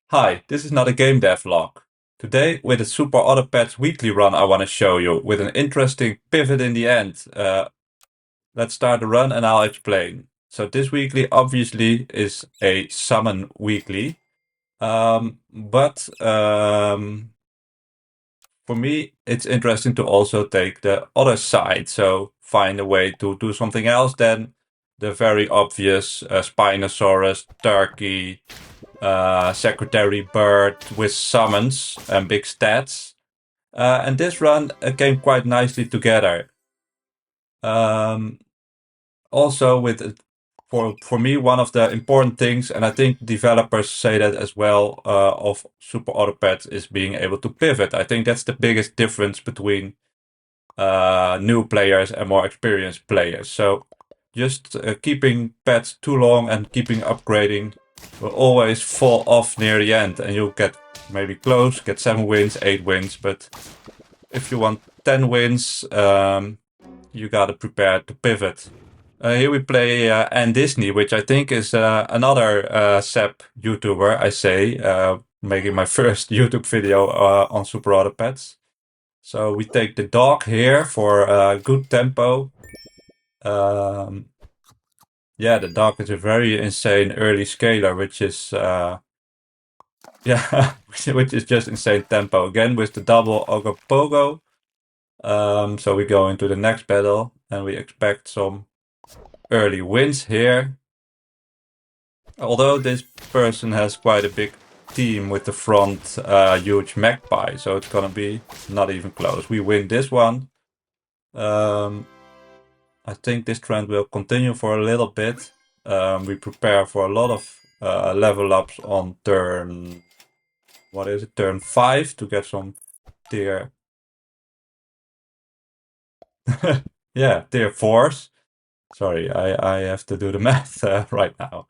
Hi, this is not a game dev log. Today, with a Super Auto Pets weekly run, I want to show you with an interesting pivot in the end. Let's start the run and I'll explain. So this weekly obviously is a summon weekly, but for me, it's interesting to also take the other side. So find a way to do something else than the very obvious Spinosaurus, Turkey, secretary bird with summons and big stats. And this run came quite nicely together. Um, Also, with for me, one of the important things, and I think developers say that as well, of Super Autopads is being able to pivot. I think that's the biggest difference between new players and more experienced players. So just keeping pets too long and keeping upgrading will always fall off near the end, and you'll get maybe close, get 7 wins, 8 wins, but if you want 10 wins, you gotta prepare to pivot. Here we play Ann Disney, which I think is another SEP YouTuber, I say, making my first YouTube video on Super Auto Pets. So we take the dog here for good tempo. Um, yeah, the dog is a very insane early scaler, which is yeah, which is just insane tempo. Again with the double Ogopogo. So we go into the next battle and we expect some early wins here. Although this person has quite a big team with the front huge magpie, so it's gonna be not even close. We win this one. I think this trend will continue for a little bit. We prepare for a lot of level ups on turn, what is it, turn 5 to get some tier, yeah, tier 4s. Sorry, I have to do the math right now.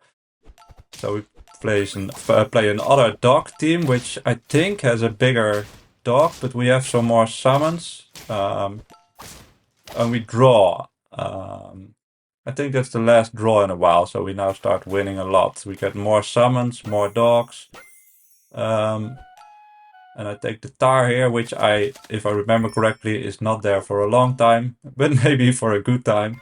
So we play another dog team, which I think has a bigger dog, but we have some more summons. And we draw. I think that's the last draw in a while, so we now start winning a lot. We get more summons, more dogs. And I take the tar here, which if I remember correctly, is not there for a long time, but maybe for a good time.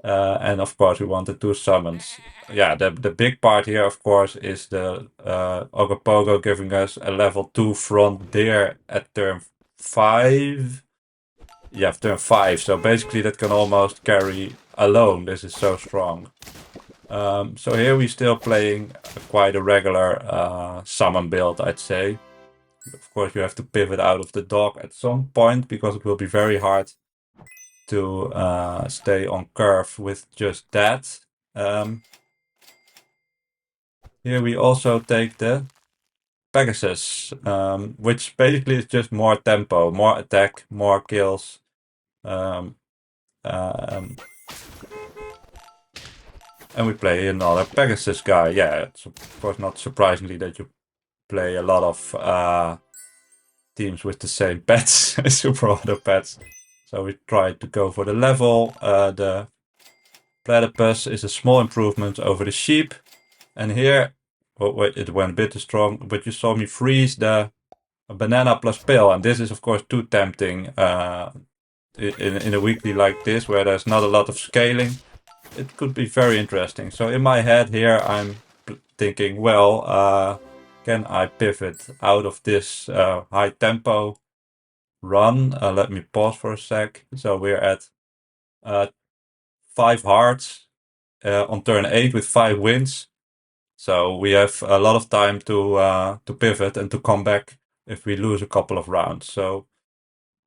And of course, we wanted 2 summons. Yeah, the big part here, of course, is the Ogopogo giving us a level 2 front there at turn 5. Yeah, turn 5. So basically, that can almost carry alone. This is so strong. So here we're still playing quite a regular summon build, I'd say. Of course, you have to pivot out of the dog at some point because it will be very hard to stay on curve with just that. Here we also take the Pegasus, which basically is just more tempo, more attack, more kills. Um, um, and we play another Pegasus guy. Yeah, it's of course not surprisingly that you play a lot of teams with the same pets, super auto pets. So we try to go for the level. The platypus is a small improvement over the sheep. And here, oh wait, it went a bit too strong, but you saw me freeze the banana plus pill. And this is of course too tempting in a weekly like this, where there's not a lot of scaling. It could be very interesting. So in my head here, I'm thinking, well, can I pivot out of this high tempo run? Let me pause for a sec. So we're at 5 hearts on turn 8 with 5 wins. So we have a lot of time to pivot and to come back if we lose a couple of rounds. So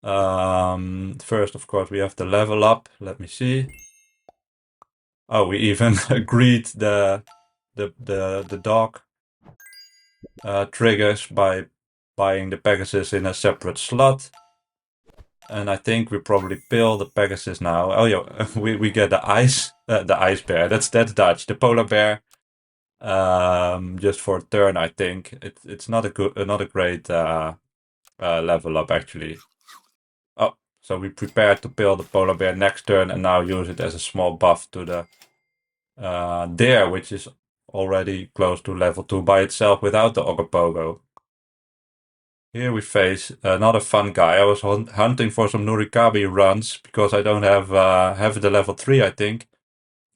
first, of course, we have to level up. Let me see. Oh, we even agreed the dog triggers by buying the Pegasus in a separate slot. And I think we probably pill the Pegasus now. Oh yeah, we get the ice bear. That's Dutch. The polar bear. Just for a turn, I think it's not a great level up actually. Oh, so we prepare to pill the polar bear next turn and now use it as a small buff to the deer, which is already close to level 2 by itself without the Ogopogo. Here we face another fun guy. I was hunting for some Nurikabe runs because I don't have the level 3, I think.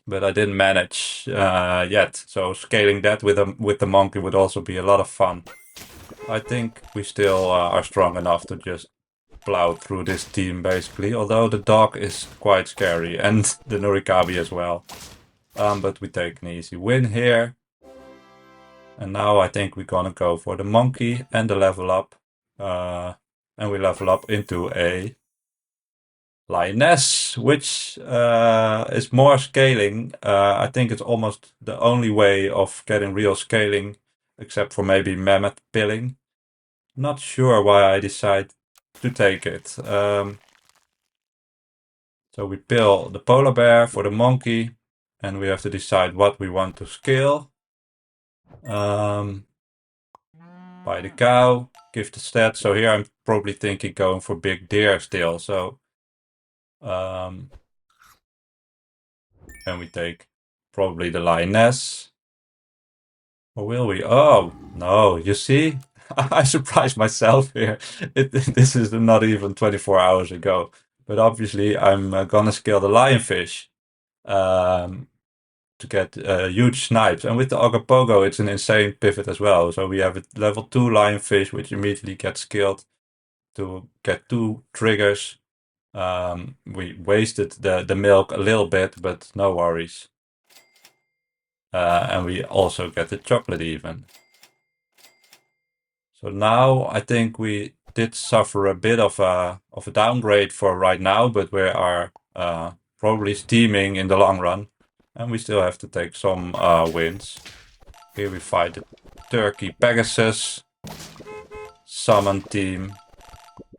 But I didn't manage yet. So scaling that with the monkey would also be a lot of fun. I think we still are strong enough to just plow through this team basically. Although the dog is quite scary and the Nurikabe as well. But we take an easy win here. And now I think we're gonna go for the monkey and the level up. And we level up into a lioness, which is more scaling. I think it's almost the only way of getting real scaling, except for maybe mammoth pilling. Not sure why I decide to take it. So we pill the polar bear for the monkey, and we have to decide what we want to scale. Buy the cow, give the stats. So here I'm probably thinking going for big deer still. So and we take probably the lioness. Or will we? Oh, no, you see? I surprised myself here. This is not even 24 hours ago. But obviously I'm gonna scale the lionfish to get huge snipes. And with the Ogopogo, it's an insane pivot as well. So we have a level 2 lionfish, which immediately gets scaled to get 2 triggers. We wasted the milk a little bit, but no worries. And we also get the chocolate even. So now I think we did suffer a bit of a downgrade for right now, but we are probably steaming in the long run. And we still have to take some wins. Here we fight the Turkey Pegasus summon team,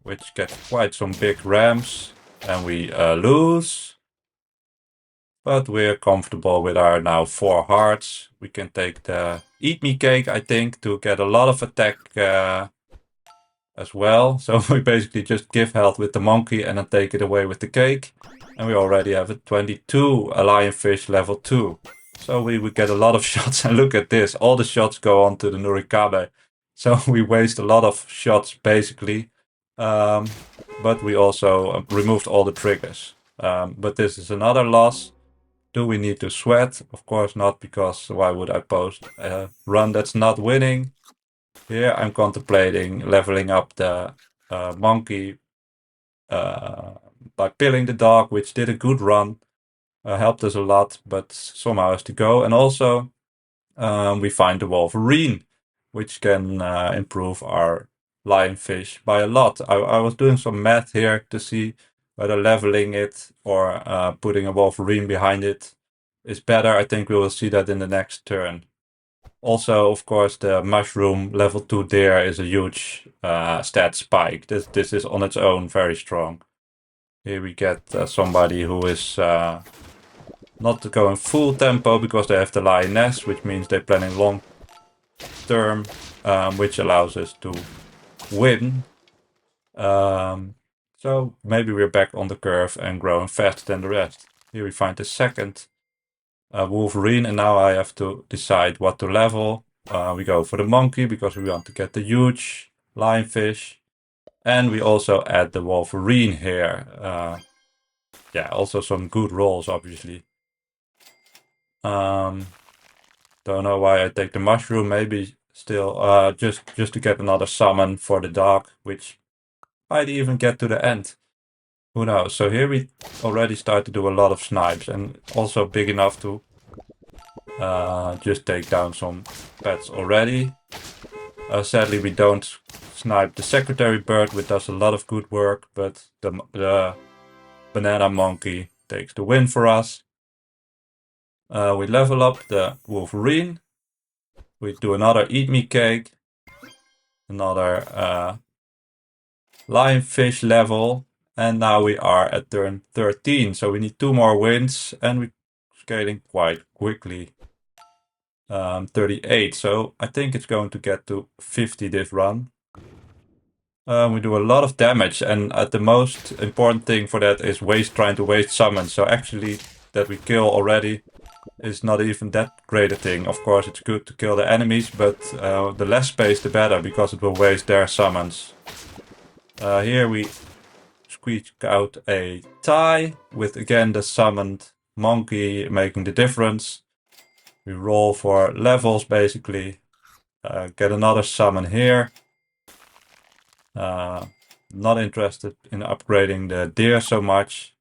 which gets quite some big rams. And we lose. But we're comfortable with our now 4 hearts. We can take the Eat Me Cake, I think, to get a lot of attack as well. So we basically just give health with the monkey and then take it away with the cake. And we already have a 22 lionfish level 2. So we get a lot of shots. And look at this. All the shots go on to the Nurikabe. So we waste a lot of shots basically. But we also removed all the triggers. But this is another loss. Do we need to sweat? Of course not, because why would I post a run that's not winning? Here I'm contemplating leveling up the monkey by pilling the dog, which did a good run. Helped us a lot, but somehow has to go. And also we find the Wolverine, which can improve our lionfish by a lot. I was doing some math here to see whether leveling it or putting a Wolverine behind it is better. I think we will see that in the next turn. Also, of course, the mushroom level 2 deer is a huge stat spike. This is on its own very strong. Here we get somebody who is not going full tempo because they have the lioness, which means they're planning long term, which allows us to win. So maybe we're back on the curve and growing faster than the rest. Here we find the second Wolverine, and now I have to decide what to level. We go for the monkey because we want to get the huge lionfish. And we also add the Wolverine here. Yeah, also some good rolls, obviously. Don't know why I take the mushroom. Maybe still just to get another summon for the dog, which might even get to the end. Who knows? So here we already start to do a lot of snipes, and also big enough to just take down some pets already. Sadly, we don't snipe the secretary bird, which does a lot of good work, but the banana monkey takes the win for us. We level up the Wolverine. We do another Eat Me Cake. Another lionfish level. And now we are at turn 13. So we need 2 more wins. And we're scaling quite quickly. 38. So I think it's going to get to 50 this run. We do a lot of damage. And the most important thing for that is trying to waste summons. So actually that we kill already is not even that great a thing. Of course, it's good to kill the enemies, but the less space the better, because it will waste their summons. Here we squeak out a tie, with again the summoned monkey making the difference. We roll for levels basically. Get another summon here. Not interested in upgrading the deer so much.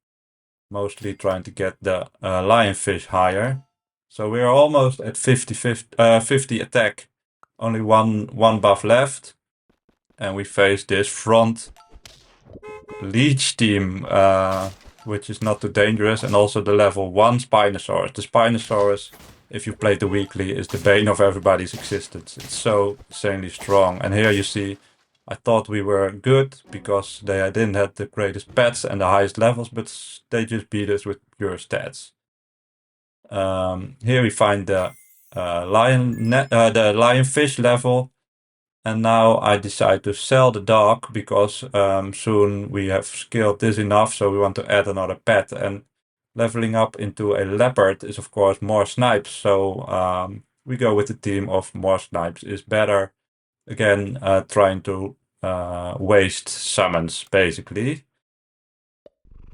Mostly trying to get the lionfish higher. So we are almost at 50 attack. Only one buff left. And we face this front leech team, which is not too dangerous. And also the level 1 Spinosaurus. The Spinosaurus, if you played the weekly, is the bane of everybody's existence. It's so insanely strong. And here you see, I thought we were good because they didn't have the greatest pets and the highest levels, but they just beat us with pure stats. Here we find the lionfish level, and now I decide to sell the dog because soon we have scaled this enough, so we want to add another pet. And leveling up into a leopard is of course more snipes, so we go with the team of more snipes is better. Again, trying to waste summons basically.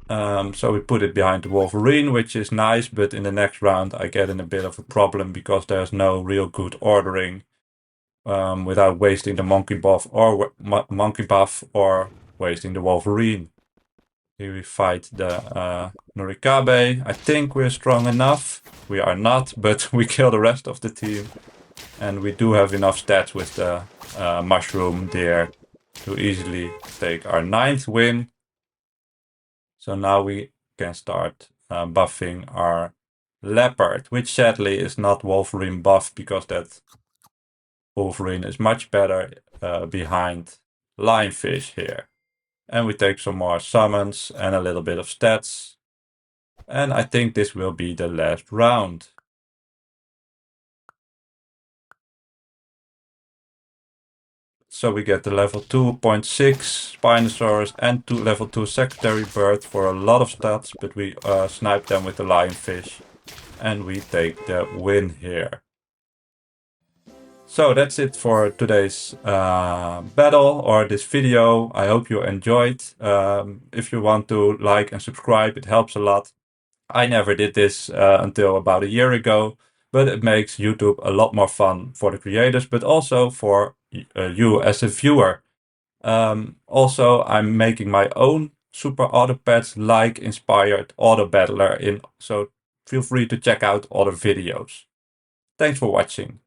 So we put it behind the Wolverine, which is nice, but in the next round I get in a bit of a problem because there's no real good ordering without wasting the monkey buff or wasting the Wolverine. Here we fight the Norikabe. I think we're strong enough. We are not, but we kill the rest of the team. And we do have enough stats with the mushroom there to easily take our 9th win. So now we can start buffing our leopard, which sadly is not Wolverine buff because that Wolverine is much better behind lionfish here. And we take some more summons and a little bit of stats. And I think this will be the last round. So we get the level 2.6 Spinosaurus and level 2 Secretary Bird for a lot of stats, but we snipe them with the lionfish. And we take the win here. So that's it for today's battle or this video. I hope you enjoyed. If you want to like and subscribe, it helps a lot. I never did this until about a year ago, but it makes YouTube a lot more fun for the creators, but also for you as a viewer. Also, I'm making my own super auto pets like inspired auto battler so feel free to check out other videos. Thanks for watching.